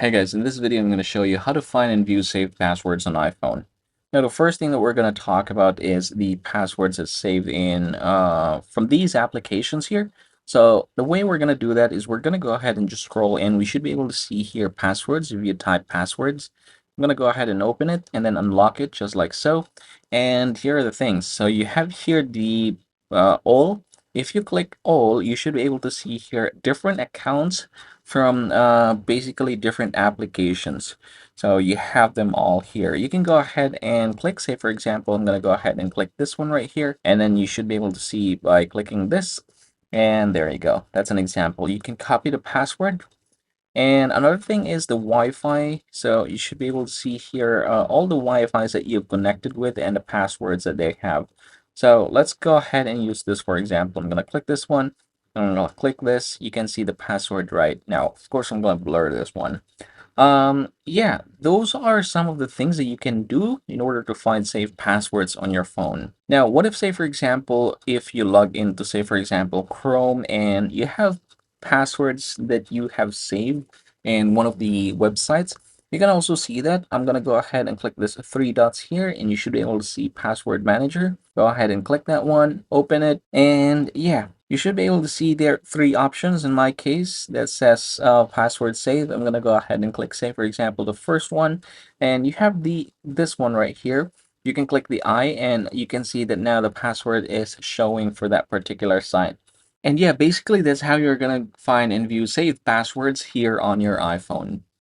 Hey guys, in this video I'm going to show you how to find and view saved passwords on iPhone. Now the first thing that we're going to talk about is the passwords that's saved in from these applications here. So the way we're going to do that is we're going to go ahead and just scroll in. We should be able to see here passwords if you type passwords. I'm going to go ahead and open it and then unlock it just like so. And here are the things. So you have here the all. If you click all, you should be able to see here different accounts from basically different applications. So you have them all here. You can go ahead and click, say for example, I'm going to go ahead and click this one right here, and then you should be able to see by clicking this, and there you go. That's an example. You can copy the password. And another thing is the Wi-Fi. So you should be able to see here all the Wi-Fis that you've connected with and the passwords that they have. So let's go ahead and use this for example. I'm going to click this one. I'm going to click this. You can see the password right now. Of course, I'm going to blur this one. Yeah, those are some of the things that you can do in order to find safe passwords on your phone. Now, what if, say, for example, if you log into, say, for example, Chrome and you have passwords that you have saved in one of the websites? You can also see that. I'm going to go ahead and click this three dots here, and you should be able to see Password Manager. Go ahead and click that one, open it, and yeah, you should be able to see there three options in my case that says password save. I'm going to go ahead and click save, for example, the first one, and you have this one right here. You can click the I and you can see that now the password is showing for that particular site. And yeah, basically that's how you're going to find and view saved passwords here on your iPhone.